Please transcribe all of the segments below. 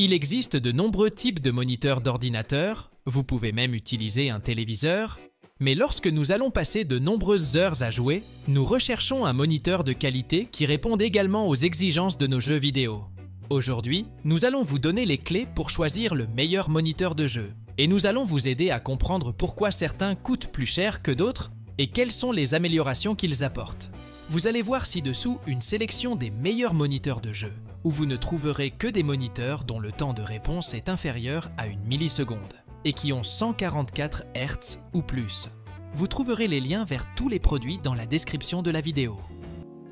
Il existe de nombreux types de moniteurs d'ordinateur, vous pouvez même utiliser un téléviseur, mais lorsque nous allons passer de nombreuses heures à jouer, nous recherchons un moniteur de qualité qui réponde également aux exigences de nos jeux vidéo. Aujourd'hui, nous allons vous donner les clés pour choisir le meilleur moniteur de jeu, et nous allons vous aider à comprendre pourquoi certains coûtent plus cher que d'autres et quelles sont les améliorations qu'ils apportent. Vous allez voir ci-dessous une sélection des meilleurs moniteurs de jeu, où vous ne trouverez que des moniteurs dont le temps de réponse est inférieur à 1 milliseconde et qui ont 144 Hz ou plus. Vous trouverez les liens vers tous les produits dans la description de la vidéo.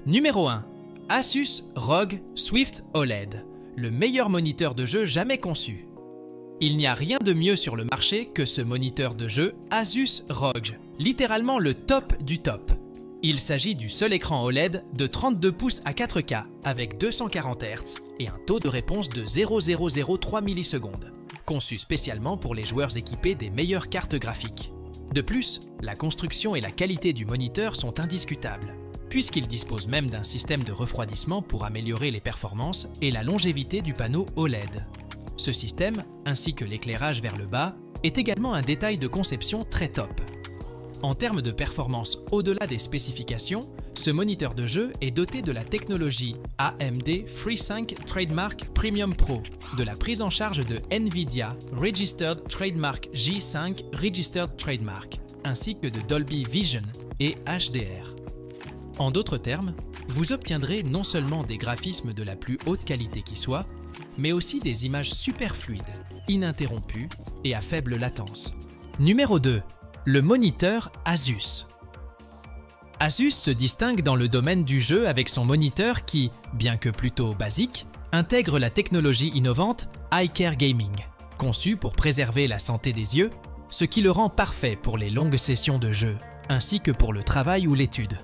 Numéro 1. Asus ROG Swift OLED, le meilleur moniteur de jeu jamais conçu. Il n'y a rien de mieux sur le marché que ce moniteur de jeu Asus ROG, littéralement le top du top. Il s'agit du seul écran OLED de 32 pouces à 4K avec 240 Hz et un taux de réponse de 0,003 millisecondes, conçu spécialement pour les joueurs équipés des meilleures cartes graphiques. De plus, la construction et la qualité du moniteur sont indiscutables, puisqu'il dispose même d'un système de refroidissement pour améliorer les performances et la longévité du panneau OLED. Ce système, ainsi que l'éclairage vers le bas, est également un détail de conception très top. En termes de performance au-delà des spécifications, ce moniteur de jeu est doté de la technologie AMD FreeSync Trademark Premium Pro, de la prise en charge de NVIDIA Registered Trademark G5 Registered Trademark, ainsi que de Dolby Vision et HDR. En d'autres termes, vous obtiendrez non seulement des graphismes de la plus haute qualité qui soit, mais aussi des images super fluides, ininterrompues et à faible latence. Numéro 2. Le moniteur Asus. Asus se distingue dans le domaine du jeu avec son moniteur qui, bien que plutôt basique, intègre la technologie innovante iCare Gaming, conçue pour préserver la santé des yeux, ce qui le rend parfait pour les longues sessions de jeu, ainsi que pour le travail ou l'étude.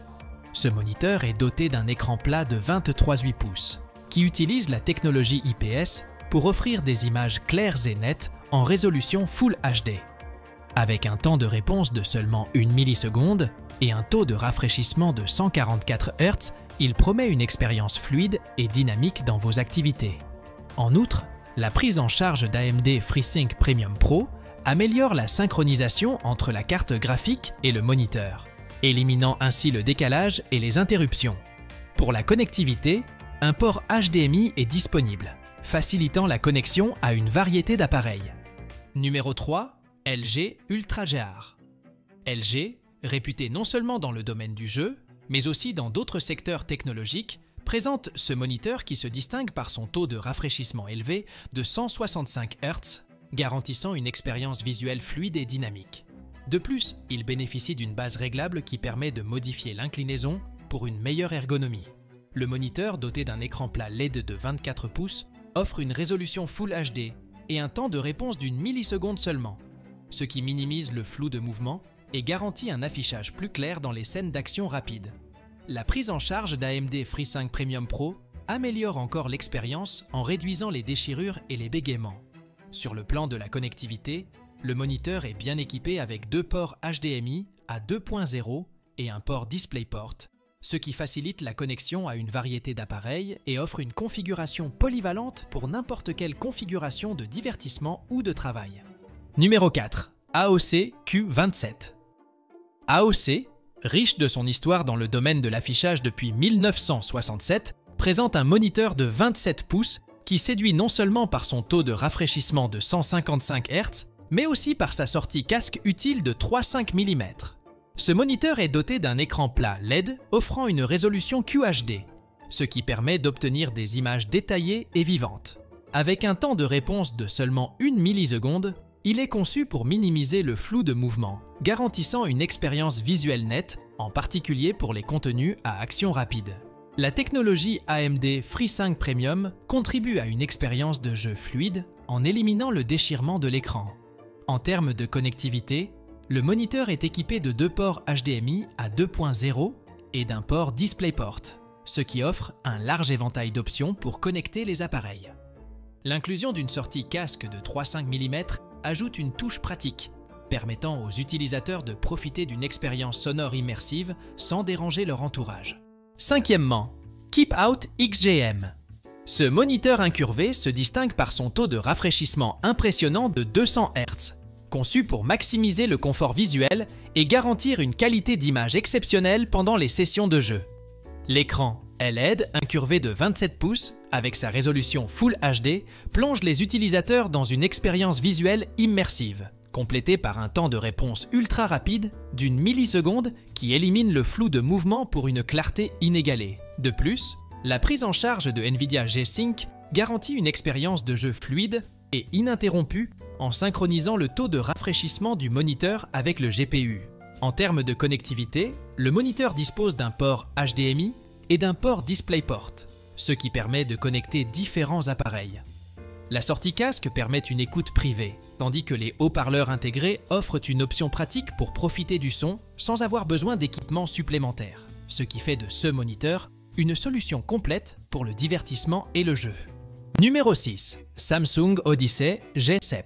Ce moniteur est doté d'un écran plat de 23,8 pouces, qui utilise la technologie IPS pour offrir des images claires et nettes en résolution Full HD. Avec un temps de réponse de seulement 1 milliseconde et un taux de rafraîchissement de 144 Hz, il promet une expérience fluide et dynamique dans vos activités. En outre, la prise en charge d'AMD FreeSync Premium Pro améliore la synchronisation entre la carte graphique et le moniteur, éliminant ainsi le décalage et les interruptions. Pour la connectivité, un port HDMI est disponible, facilitant la connexion à une variété d'appareils. Numéro 3. LG UltraGear. LG, réputé non seulement dans le domaine du jeu, mais aussi dans d'autres secteurs technologiques, présente ce moniteur qui se distingue par son taux de rafraîchissement élevé de 165 Hz, garantissant une expérience visuelle fluide et dynamique. De plus, il bénéficie d'une base réglable qui permet de modifier l'inclinaison pour une meilleure ergonomie. Le moniteur, doté d'un écran plat LED de 24 pouces, offre une résolution Full HD et un temps de réponse d'1 milliseconde seulement, ce qui minimise le flou de mouvement et garantit un affichage plus clair dans les scènes d'action rapide. La prise en charge d'AMD FreeSync Premium Pro améliore encore l'expérience en réduisant les déchirures et les bégaiements. Sur le plan de la connectivité, le moniteur est bien équipé avec 2 ports HDMI à 2.0 et un port DisplayPort, ce qui facilite la connexion à une variété d'appareils et offre une configuration polyvalente pour n'importe quelle configuration de divertissement ou de travail. Numéro 4. AOC Q27. AOC, riche de son histoire dans le domaine de l'affichage depuis 1967, présente un moniteur de 27 pouces qui séduit non seulement par son taux de rafraîchissement de 155 Hz, mais aussi par sa sortie casque utile de 3,5 mm. Ce moniteur est doté d'un écran plat LED offrant une résolution QHD, ce qui permet d'obtenir des images détaillées et vivantes. Avec un temps de réponse de seulement 1 milliseconde, il est conçu pour minimiser le flou de mouvement, garantissant une expérience visuelle nette, en particulier pour les contenus à action rapide. La technologie AMD FreeSync Premium contribue à une expérience de jeu fluide en éliminant le déchirement de l'écran. En termes de connectivité, le moniteur est équipé de 2 ports HDMI à 2.0 et d'un port DisplayPort, ce qui offre un large éventail d'options pour connecter les appareils. L'inclusion d'une sortie casque de 3,5 mm ajoute une touche pratique, permettant aux utilisateurs de profiter d'une expérience sonore immersive sans déranger leur entourage. Cinquièmement, Keep Out XGM. Ce moniteur incurvé se distingue par son taux de rafraîchissement impressionnant de 200 Hz, conçu pour maximiser le confort visuel et garantir une qualité d'image exceptionnelle pendant les sessions de jeu. L'écran LED incurvé de 27 pouces, avec sa résolution Full HD, plonge les utilisateurs dans une expérience visuelle immersive, complétée par un temps de réponse ultra rapide d'une milliseconde qui élimine le flou de mouvement pour une clarté inégalée. De plus, la prise en charge de NVIDIA G-Sync garantit une expérience de jeu fluide et ininterrompue en synchronisant le taux de rafraîchissement du moniteur avec le GPU. En termes de connectivité, le moniteur dispose d'un port HDMI et d'un port DisplayPort, ce qui permet de connecter différents appareils. La sortie casque permet une écoute privée, tandis que les haut-parleurs intégrés offrent une option pratique pour profiter du son sans avoir besoin d'équipements supplémentaires, ce qui fait de ce moniteur une solution complète pour le divertissement et le jeu. Numéro 6. Samsung Odyssey G7.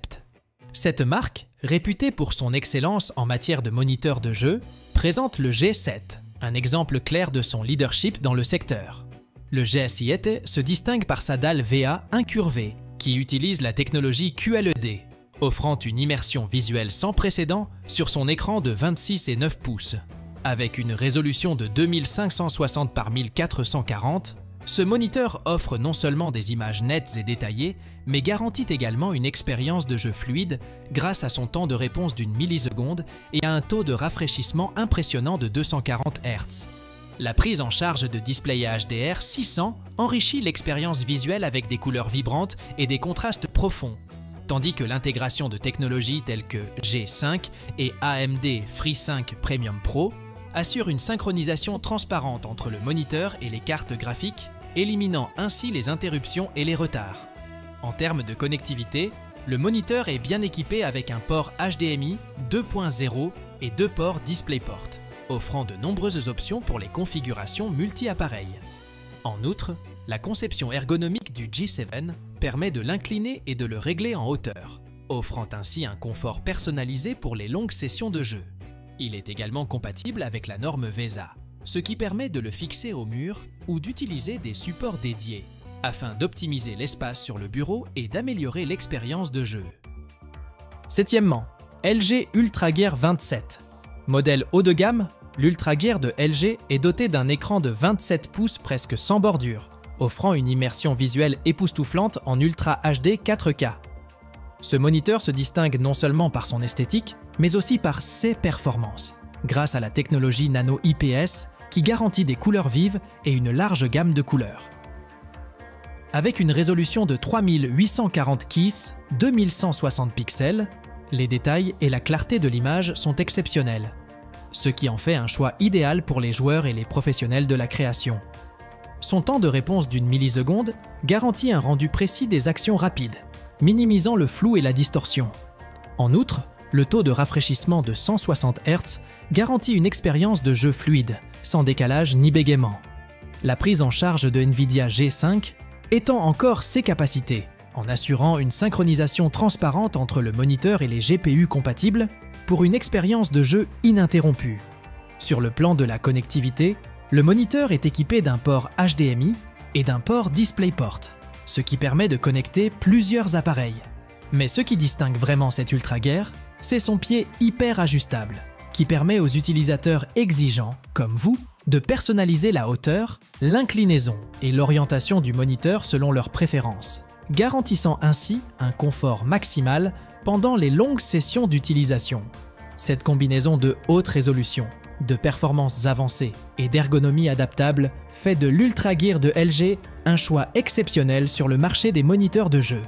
Cette marque, réputée pour son excellence en matière de moniteur de jeu, présente le G7, un exemple clair de son leadership dans le secteur. Le G7 se distingue par sa dalle VA incurvée, qui utilise la technologie QLED, offrant une immersion visuelle sans précédent sur son écran de 26,9 pouces. Avec une résolution de 2560 par 1440, ce moniteur offre non seulement des images nettes et détaillées, mais garantit également une expérience de jeu fluide grâce à son temps de réponse d'une milliseconde et à un taux de rafraîchissement impressionnant de 240 Hz. La prise en charge de display HDR 600 enrichit l'expérience visuelle avec des couleurs vibrantes et des contrastes profonds, tandis que l'intégration de technologies telles que G5 et AMD FreeSync Premium Pro assure une synchronisation transparente entre le moniteur et les cartes graphiques, éliminant ainsi les interruptions et les retards. En termes de connectivité, le moniteur est bien équipé avec un port HDMI 2.0 et deux ports DisplayPort, offrant de nombreuses options pour les configurations multi-appareils. En outre, la conception ergonomique du G7 permet de l'incliner et de le régler en hauteur, offrant ainsi un confort personnalisé pour les longues sessions de jeu. Il est également compatible avec la norme VESA, ce qui permet de le fixer au mur ou d'utiliser des supports dédiés, afin d'optimiser l'espace sur le bureau et d'améliorer l'expérience de jeu. Septièmement, LG UltraGear 27. Modèle haut de gamme, l'UltraGear de LG est doté d'un écran de 27 pouces presque sans bordure, offrant une immersion visuelle époustouflante en Ultra HD 4K. Ce moniteur se distingue non seulement par son esthétique, mais aussi par ses performances, grâce à la technologie Nano IPS qui garantit des couleurs vives et une large gamme de couleurs. Avec une résolution de 3840 Keys, 2160 pixels, les détails et la clarté de l'image sont exceptionnels, ce qui en fait un choix idéal pour les joueurs et les professionnels de la création. Son temps de réponse d'une milliseconde garantit un rendu précis des actions rapides, minimisant le flou et la distorsion. En outre, le taux de rafraîchissement de 160 Hz garantit une expérience de jeu fluide, sans décalage ni bégaiement. La prise en charge de NVIDIA G5 étend encore ses capacités, en assurant une synchronisation transparente entre le moniteur et les GPU compatibles pour une expérience de jeu ininterrompue. Sur le plan de la connectivité, le moniteur est équipé d'un port HDMI et d'un port DisplayPort, ce qui permet de connecter plusieurs appareils. Mais ce qui distingue vraiment cet UltraGear, c'est son pied hyper ajustable, qui permet aux utilisateurs exigeants, comme vous, de personnaliser la hauteur, l'inclinaison et l'orientation du moniteur selon leurs préférences, garantissant ainsi un confort maximal pendant les longues sessions d'utilisation. Cette combinaison de haute résolution, de performances avancées et d'ergonomie adaptable fait de l'UltraGear de LG un choix exceptionnel sur le marché des moniteurs de jeu.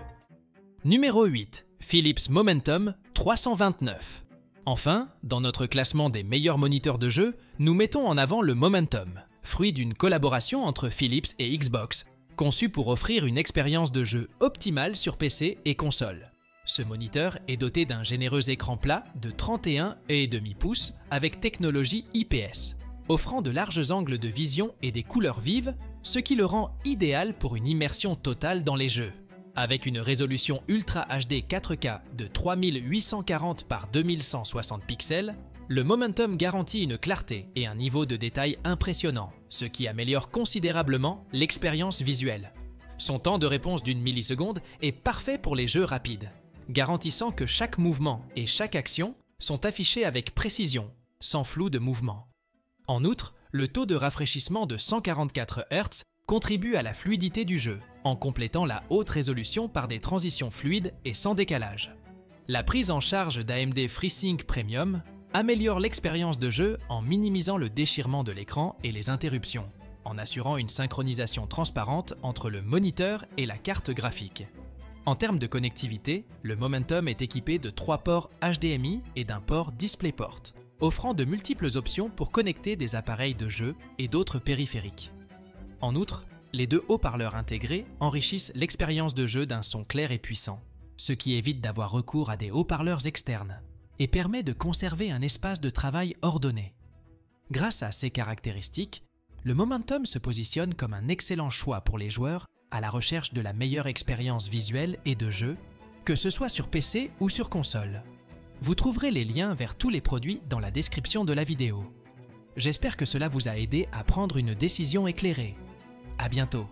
Numéro 8. Philips Momentum 329. Enfin, dans notre classement des meilleurs moniteurs de jeu, nous mettons en avant le Momentum, fruit d'une collaboration entre Philips et Xbox, conçu pour offrir une expérience de jeu optimale sur PC et console. Ce moniteur est doté d'un généreux écran plat de 31,5 pouces avec technologie IPS, offrant de larges angles de vision et des couleurs vives, ce qui le rend idéal pour une immersion totale dans les jeux. Avec une résolution Ultra HD 4K de 3840 par 2160 pixels, le Momentum garantit une clarté et un niveau de détail impressionnant, ce qui améliore considérablement l'expérience visuelle. Son temps de réponse d'1 milliseconde est parfait pour les jeux rapides, garantissant que chaque mouvement et chaque action sont affichés avec précision, sans flou de mouvement. En outre, le taux de rafraîchissement de 144 Hz contribue à la fluidité du jeu, en complétant la haute résolution par des transitions fluides et sans décalage. La prise en charge d'AMD FreeSync Premium améliore l'expérience de jeu en minimisant le déchirement de l'écran et les interruptions, en assurant une synchronisation transparente entre le moniteur et la carte graphique. En termes de connectivité, le Momentum est équipé de 3 ports HDMI et d'un port DisplayPort, offrant de multiples options pour connecter des appareils de jeu et d'autres périphériques. En outre, les 2 haut-parleurs intégrés enrichissent l'expérience de jeu d'un son clair et puissant, ce qui évite d'avoir recours à des haut-parleurs externes et permet de conserver un espace de travail ordonné. Grâce à ces caractéristiques, le Momentum se positionne comme un excellent choix pour les joueurs à la recherche de la meilleure expérience visuelle et de jeu, que ce soit sur PC ou sur console. Vous trouverez les liens vers tous les produits dans la description de la vidéo. J'espère que cela vous a aidé à prendre une décision éclairée. À bientôt.